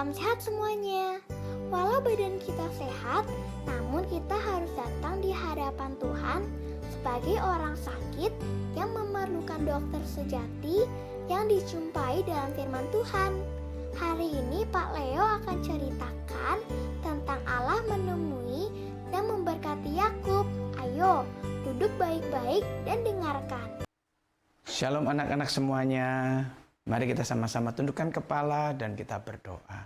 Salam sehat semuanya. Walau badan kita sehat, namun kita harus datang di hadapan Tuhan sebagai orang sakit yang memerlukan dokter sejati yang dijumpai dalam firman Tuhan. Hari ini Pak Leo akan ceritakan tentang Allah menemui dan memberkati Yakub. Ayo, duduk baik-baik dan dengarkan. Shalom anak-anak semuanya. Mari kita sama-sama tundukkan kepala dan kita berdoa.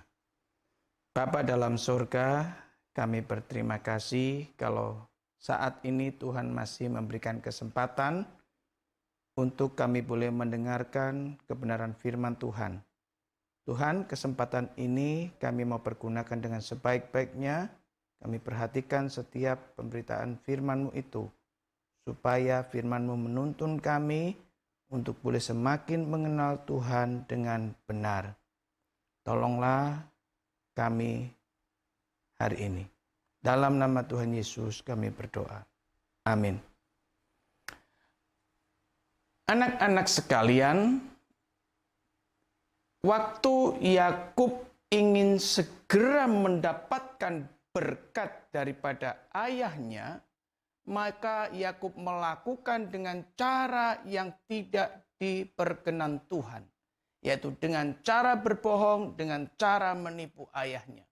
Bapa dalam surga, kami berterima kasih kalau saat ini Tuhan masih memberikan kesempatan untuk kami boleh mendengarkan kebenaran firman Tuhan. Tuhan, kesempatan ini kami mau pergunakan dengan sebaik-baiknya. Kami perhatikan setiap pemberitaan firman-Mu itu, supaya firman-Mu menuntun kami untuk boleh semakin mengenal Tuhan dengan benar. Tolonglah kami hari ini. Dalam nama Tuhan Yesus kami berdoa. Amin. Anak-anak sekalian, waktu Yakub ingin segera mendapatkan berkat daripada ayahnya, maka Yakub melakukan dengan cara yang tidak diperkenan Tuhan, yaitu dengan cara berbohong, dengan cara menipu ayahnya.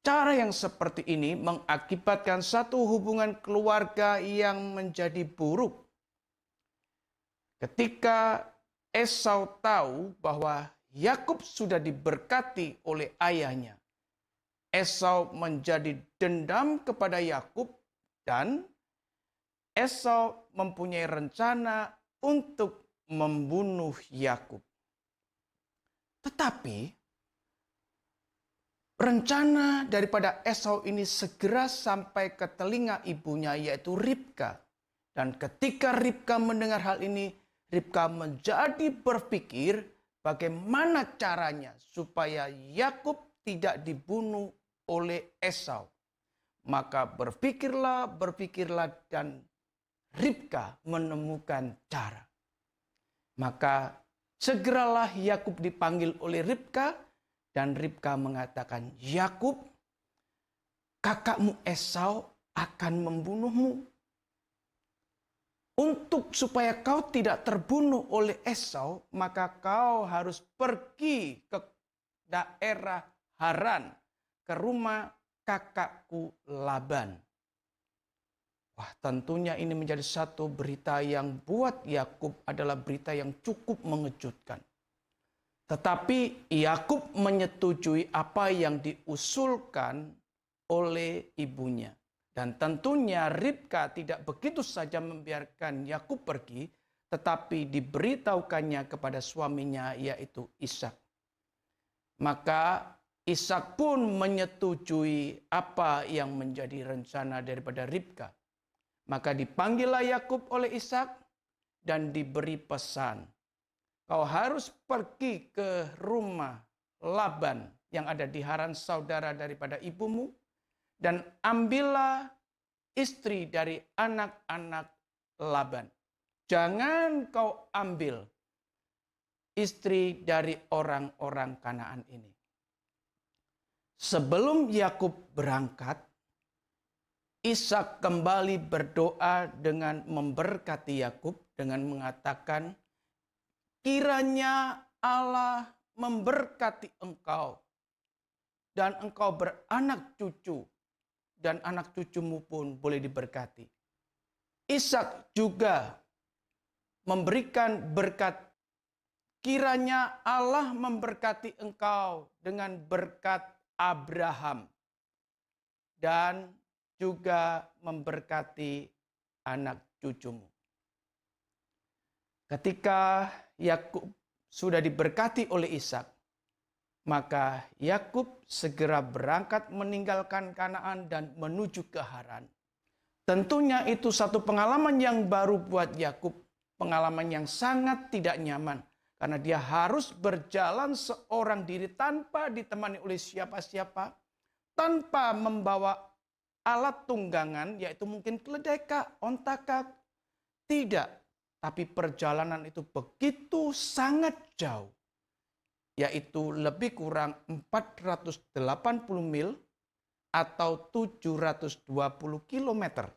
Cara yang seperti ini mengakibatkan satu hubungan keluarga yang menjadi buruk. Ketika Esau tahu bahwa Yakub sudah diberkati oleh ayahnya, Esau menjadi dendam kepada Yakub. Dan Esau mempunyai rencana untuk membunuh Yakub. Tetapi rencana daripada Esau ini segera sampai ke telinga ibunya, yaitu Ribka. Dan ketika Ribka mendengar hal ini, Ribka menjadi berpikir bagaimana caranya supaya Yakub tidak dibunuh oleh Esau. Maka berpikirlah dan Ribka menemukan cara. Maka segeralah Yakub dipanggil oleh Ribka dan Ribka mengatakan, Yakub, kakakmu Esau akan membunuhmu. Untuk supaya kau tidak terbunuh oleh Esau, maka kau harus pergi ke daerah Haran, ke rumah kakakku Laban. Wah, tentunya ini menjadi satu berita yang buat Yakub adalah berita yang cukup mengejutkan. Tetapi Yakub menyetujui apa yang diusulkan oleh ibunya. Dan tentunya Ribka tidak begitu saja membiarkan Yakub pergi, tetapi diberitahukannya kepada suaminya, yaitu Ishak. Maka Ishak pun menyetujui apa yang menjadi rencana daripada Ribka. Maka dipanggillah Yakub oleh Ishak dan diberi pesan. Kau harus pergi ke rumah Laban yang ada di Haran, saudara daripada ibumu. Dan ambillah istri dari anak-anak Laban. Jangan kau ambil istri dari orang-orang Kanaan ini. Sebelum Yakub berangkat, Ishak kembali berdoa dengan memberkati Yakub dengan mengatakan, kiranya Allah memberkati engkau dan engkau beranak cucu dan anak cucumu pun boleh diberkati. Ishak juga memberikan berkat, kiranya Allah memberkati engkau dengan berkat Abraham dan juga memberkati anak cucumu. Ketika Yakub sudah diberkati oleh Ishak, maka Yakub segera berangkat meninggalkan Kanaan dan menuju ke Haran. Tentunya itu satu pengalaman yang baru buat Yakub, pengalaman yang sangat tidak nyaman. Karena dia harus berjalan seorang diri tanpa ditemani oleh siapa-siapa. Tanpa membawa alat tunggangan, yaitu mungkin keledai, onta. Tidak. Tapi perjalanan itu begitu sangat jauh. yaitu lebih kurang 480 mil atau 720 kilometer.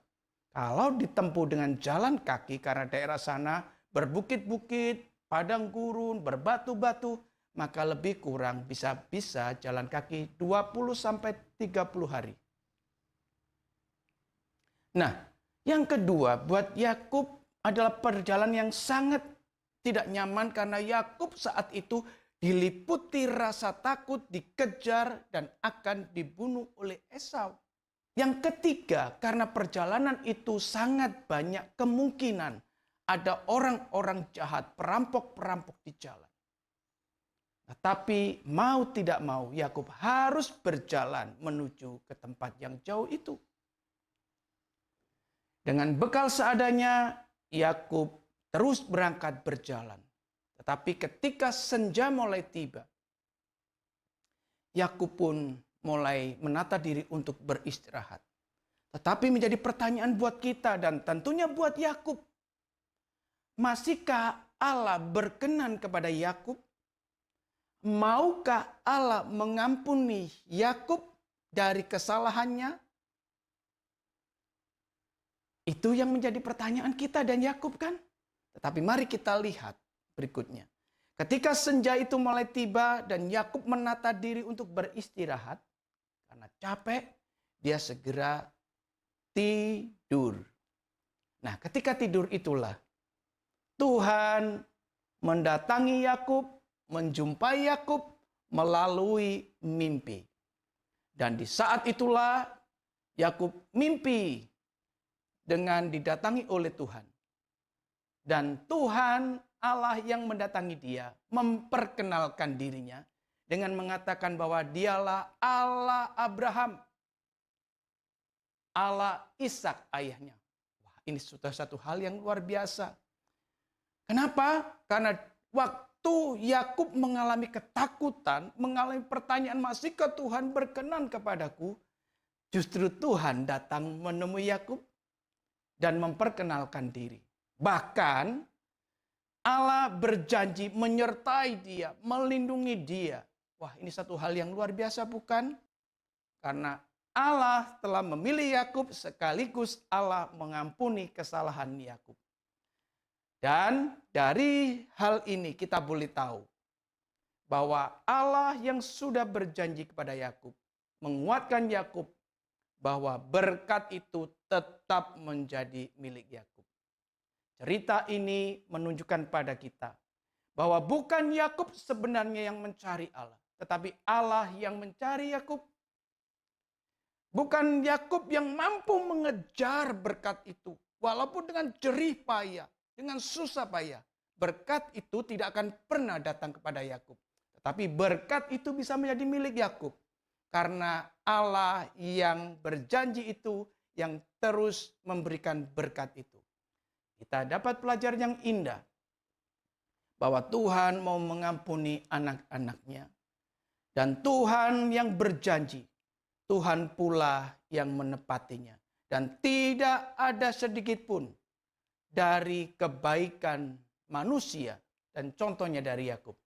Kalau ditempuh dengan jalan kaki karena daerah sana berbukit-bukit, padang gurun, berbatu-batu, maka lebih kurang bisa jalan kaki 20 sampai 30 hari. Nah, yang kedua buat Yakub adalah perjalanan yang sangat tidak nyaman karena Yakub saat itu diliputi rasa takut, dikejar, dan akan dibunuh oleh Esau. Yang ketiga, karena perjalanan itu sangat banyak kemungkinan ada orang-orang jahat, perampok-perampok di jalan. Tetapi mau tidak mau, Yakub harus berjalan menuju ke tempat yang jauh itu. Dengan bekal seadanya, Yakub terus berangkat berjalan. Tetapi ketika senja mulai tiba, Yakub pun mulai menata diri untuk beristirahat. Tetapi menjadi pertanyaan buat kita dan tentunya buat Yakub. Masihkah Allah berkenan kepada Yakub? Maukah Allah mengampuni Yakub dari kesalahannya? Itu yang menjadi pertanyaan kita dan Yakub kan? Tetapi mari kita lihat berikutnya. Ketika senja itu mulai tiba dan Yakub menata diri untuk beristirahat, karena capek, dia segera tidur. Nah, ketika tidur itulah Tuhan mendatangi Yakub, menjumpai Yakub melalui mimpi. Dan di saat itulah Yakub mimpi dengan didatangi oleh Tuhan. Dan Tuhan Allah yang mendatangi dia memperkenalkan dirinya dengan mengatakan bahwa dialah Allah Abraham, Allah Ishak ayahnya. Wah, ini sudah satu hal yang luar biasa. Kenapa? Karena waktu Yakub mengalami ketakutan, mengalami pertanyaan, masihkah Tuhan berkenan kepadaku? Justru Tuhan datang menemui Yakub dan memperkenalkan diri. Bahkan Allah berjanji menyertai dia, melindungi dia. Wah, ini satu hal yang luar biasa bukan? Karena Allah telah memilih Yakub sekaligus Allah mengampuni kesalahan Yakub. Dan dari hal ini kita boleh tahu bahwa Allah yang sudah berjanji kepada Yakub menguatkan Yakub bahwa berkat itu tetap menjadi milik Yakub. Cerita ini menunjukkan pada kita bahwa bukan Yakub sebenarnya yang mencari Allah, tetapi Allah yang mencari Yakub. Bukan Yakub yang mampu mengejar berkat itu, walaupun dengan jerih payah, dengan susah payah. Berkat itu tidak akan pernah datang kepada Yakub, tetapi berkat itu bisa menjadi milik Yakub karena Allah yang berjanji itu yang terus memberikan berkat itu. Kita dapat pelajaran yang indah bahwa Tuhan mau mengampuni anak-anaknya. Dan Tuhan yang berjanji, Tuhan pula yang menepatinya. Dan tidak ada sedikit pun dari kebaikan manusia dan contohnya dari Yakub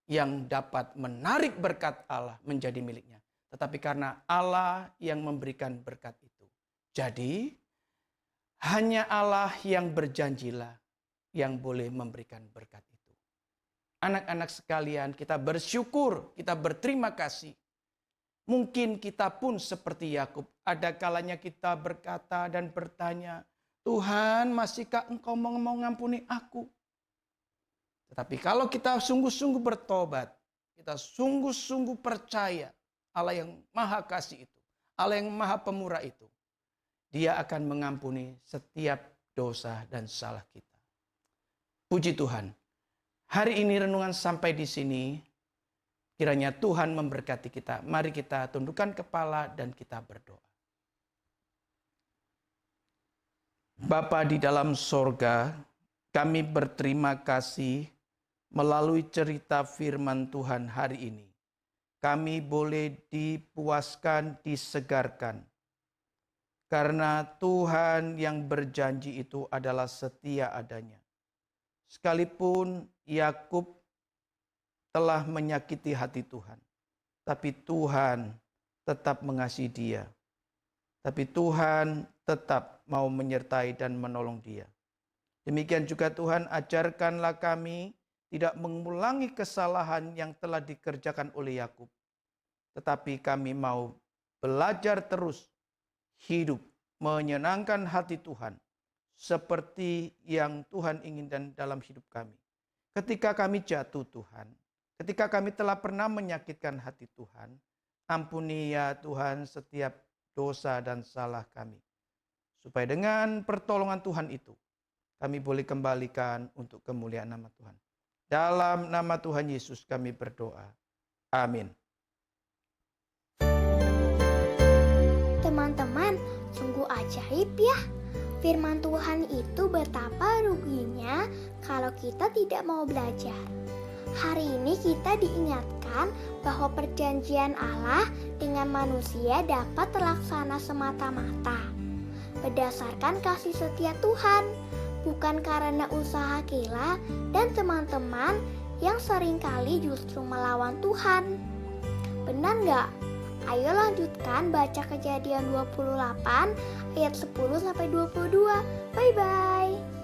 yang dapat menarik berkat Allah menjadi miliknya. Tetapi karena Allah yang memberikan berkat itu. Jadi hanya Allah yang berjanjilah yang boleh memberikan berkat itu. Anak-anak sekalian, kita bersyukur, kita berterima kasih. Mungkin kita pun seperti Yakub, ada kalanya kita berkata dan bertanya, Tuhan, masihkah Engkau mau mengampuni aku? Tetapi kalau kita sungguh-sungguh bertobat, kita sungguh-sungguh percaya Allah yang maha kasih itu, Allah yang maha pemurah itu, Dia akan mengampuni setiap dosa dan salah kita. Puji Tuhan. Hari ini renungan sampai di sini. Kiranya Tuhan memberkati kita. Mari kita tundukkan kepala dan kita berdoa. Bapa di dalam sorga, kami berterima kasih melalui cerita firman Tuhan hari ini. Kami boleh dipuaskan, disegarkan. Karena Tuhan yang berjanji itu adalah setia adanya. Sekalipun Yakub telah menyakiti hati Tuhan. Tapi Tuhan tetap mengasihi dia. Tapi Tuhan tetap mau menyertai dan menolong dia. Demikian juga Tuhan, ajarkanlah kami tidak mengulangi kesalahan yang telah dikerjakan oleh Yakub. Tetapi kami mau belajar terus hidup menyenangkan hati Tuhan seperti yang Tuhan inginkan dalam hidup kami. Ketika kami jatuh Tuhan, ketika kami telah pernah menyakitkan hati Tuhan, ampuni ya Tuhan setiap dosa dan salah kami. Supaya dengan pertolongan Tuhan itu, kami boleh kembalikan untuk kemuliaan nama Tuhan. Dalam nama Tuhan Yesus kami berdoa. Amin. Teman-teman, sungguh ajaib ya. Firman Tuhan itu betapa ruginya kalau kita tidak mau belajar. Hari ini kita diingatkan bahwa perjanjian Allah dengan manusia dapat terlaksana semata-mata berdasarkan kasih setia Tuhan, bukan karena usaha kita dan teman-teman yang seringkali justru melawan Tuhan. Benar nggak? Ayo lanjutkan baca Kejadian 28 ayat 10-22. Bye-bye.